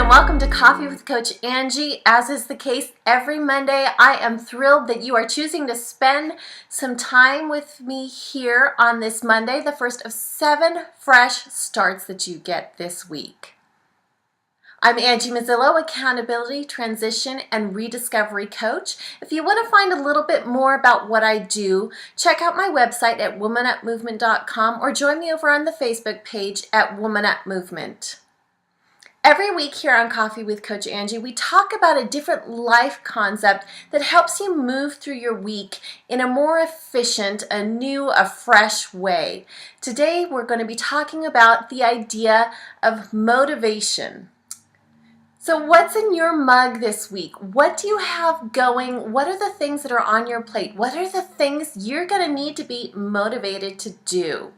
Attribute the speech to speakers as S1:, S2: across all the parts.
S1: and welcome to Coffee with Coach Angie. As is the case every Monday, I am thrilled that you are choosing to spend some time with me here on this Monday, the first of 7 fresh starts that you get this week. I'm Angie Mozilo, Accountability, Transition, and Rediscovery Coach. If you want to find a little bit more about what I do, check out my website at womanupmovement.com or join me over on the Facebook page at Woman Up Movement. Every week here on Coffee with Coach Angie, we talk about a different life concept that helps you move through your week in a more efficient, a new, a fresh way. Today, we're going to be talking about the idea of motivation. So what's in your mug this week? What do you have going? What are the things that are on your plate? What are the things you're going to need to be motivated to do?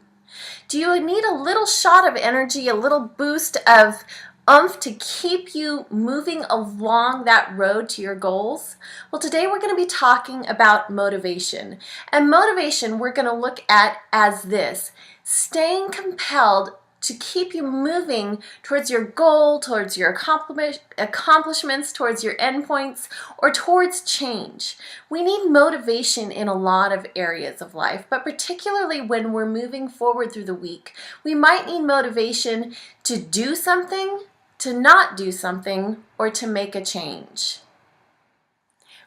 S1: Do you need a little shot of energy, a little boost of oomph to keep you moving along that road to your goals? Well, today we're going to be talking about motivation. And motivation we're going to look at as this: staying compelled to keep you moving towards your goal, towards your accomplishments, towards your endpoints, or towards change. We need motivation in a lot of areas of life, but particularly when we're moving forward through the week, we might need motivation to do something, to not do something, or to make a change.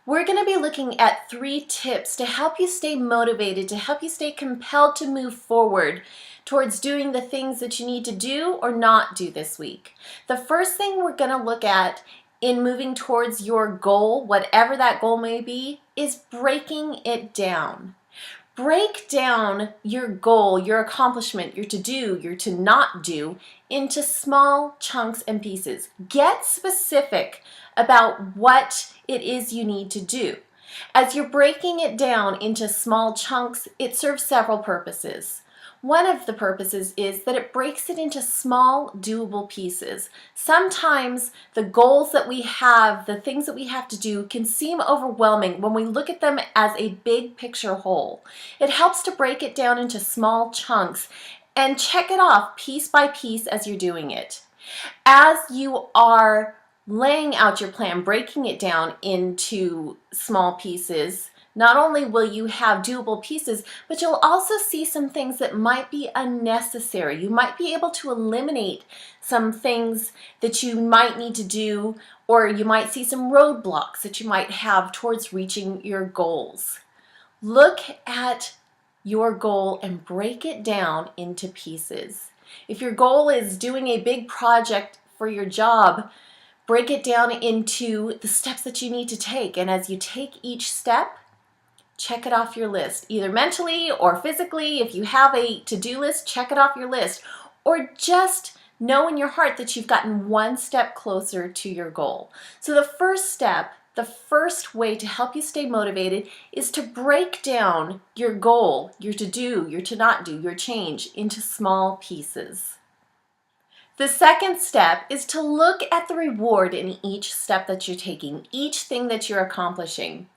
S1: We're going to be looking at 3 tips to help you stay motivated, to help you stay compelled to move forward towards doing the things that you need to do or not do this week. The first thing we're going to look at in moving towards your goal, whatever that goal may be, is breaking it down. Break down your goal, your accomplishment, your to-do, your to-not do into small chunks and pieces. Get specific about what it is you need to do. As you're breaking it down into small chunks, it serves several purposes. One of the purposes is that it breaks it into small, doable pieces. Sometimes the goals that we have, the things that we have to do, can seem overwhelming when we look at them as a big picture whole. It helps to break it down into small chunks and check it off piece by piece as you're doing it. As you are laying out your plan, breaking it down into small pieces, not only will you have doable pieces, but you'll also see some things that might be unnecessary. You might be able to eliminate some things that you might need to do, or you might see some roadblocks that you might have towards reaching your goals. Look at your goal and break it down into pieces. If your goal is doing a big project for your job, break it down into the steps that you need to take. And as you take each step, check it off your list, either mentally or physically. If you have a to-do list, check it off your list. Or just know in your heart that you've gotten one step closer to your goal. So the first step, the first way to help you stay motivated is to break down your goal, your to-do, your to-not do, your change into small pieces. The second step is to look at the reward in each step that you're taking, each thing that you're accomplishing.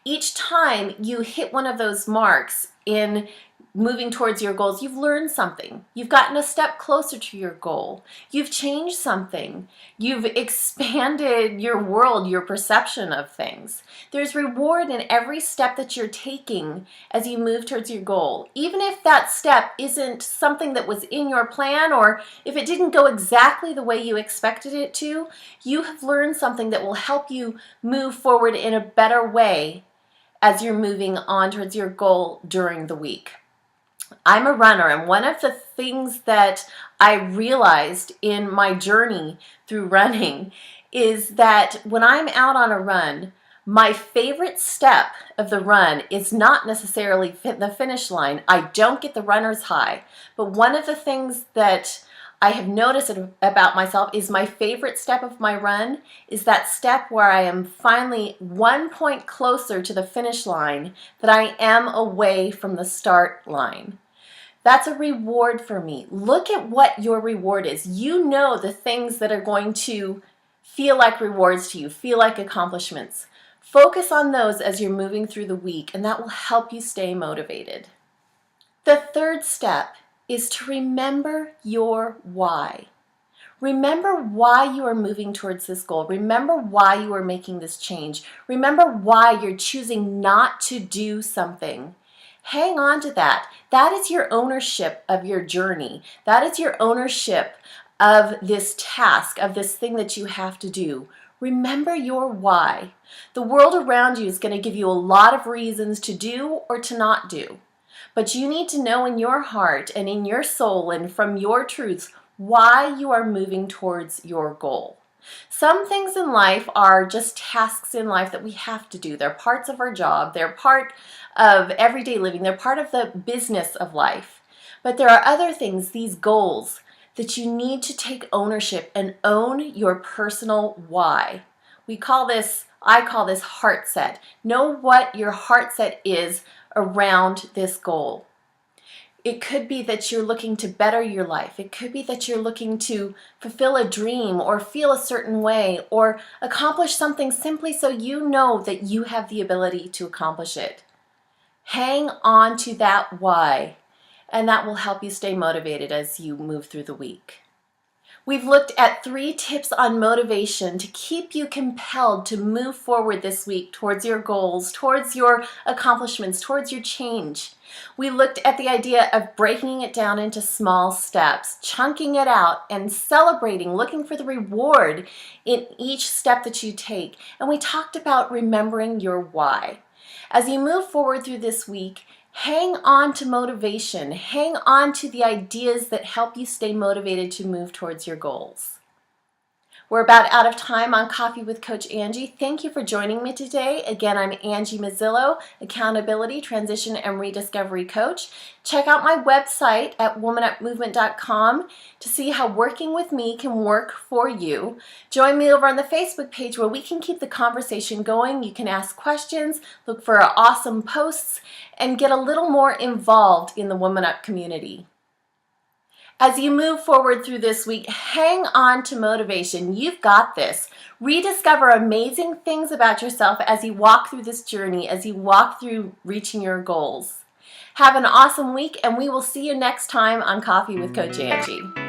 S1: Each time you hit one of those marks in moving towards your goals, you've learned something. You've gotten a step closer to your goal. You've changed something. You've expanded your world, your perception of things. There's reward in every step that you're taking as you move towards your goal. Even if that step isn't something that was in your plan, or if it didn't go exactly the way you expected it to, you have learned something that will help you move forward in a better way as you're moving on towards your goal during the week. I'm a runner, and one of the things that I realized in my journey through running is that when I'm out on a run, my favorite step of the run is not necessarily the finish line. I don't get the runner's high, but one of the things that I have noticed about myself is my favorite step of my run is that step where I am finally 1 point closer to the finish line that I am away from the start line. That's a reward for me. Look at what your reward is. You know the things that are going to feel like rewards to you, feel like accomplishments. Focus on those as you're moving through the week, and that will help you stay motivated. The third step is to remember your why. Remember why you are moving towards this goal. Remember why you are making this change. Remember why you're choosing not to do something. Hang on to that. That is your ownership of your journey. That is your ownership of this task, of this thing that you have to do. Remember your why. The world around you is going to give you a lot of reasons to do or to not do. But you need to know in your heart and in your soul and from your truths why you are moving towards your goal. Some things in life are just tasks in life that we have to do. They're parts of our job. They're part of everyday living. They're part of the business of life. But there are other things, these goals, that you need to take ownership and own your personal why. I call this heart set. Know what your heart set is around this goal. It could be that you're looking to better your life. It could be that you're looking to fulfill a dream or feel a certain way or accomplish something simply so you know that you have the ability to accomplish it. Hang on to that why, and that will help you stay motivated as you move through the week. We've looked at 3 tips on motivation to keep you compelled to move forward this week towards your goals, towards your accomplishments, towards your change. We looked at the idea of breaking it down into small steps, chunking it out, and celebrating, looking for the reward in each step that you take. And we talked about remembering your why. As you move forward through this week, hang on to motivation. Hang on to the ideas that help you stay motivated to move towards your goals. We're about out of time on Coffee with Coach Angie. Thank you for joining me today. Again, I'm Angie Mozilo, Accountability, Transition, and Rediscovery Coach. Check out my website at womanupmovement.com to see how working with me can work for you. Join me over on the Facebook page where we can keep the conversation going. You can ask questions, look for awesome posts, and get a little more involved in the Woman Up community. As you move forward through this week, hang on to motivation. You've got this. Rediscover amazing things about yourself as you walk through this journey, as you walk through reaching your goals. Have an awesome week, and we will see you next time on Coffee with Coach Angie.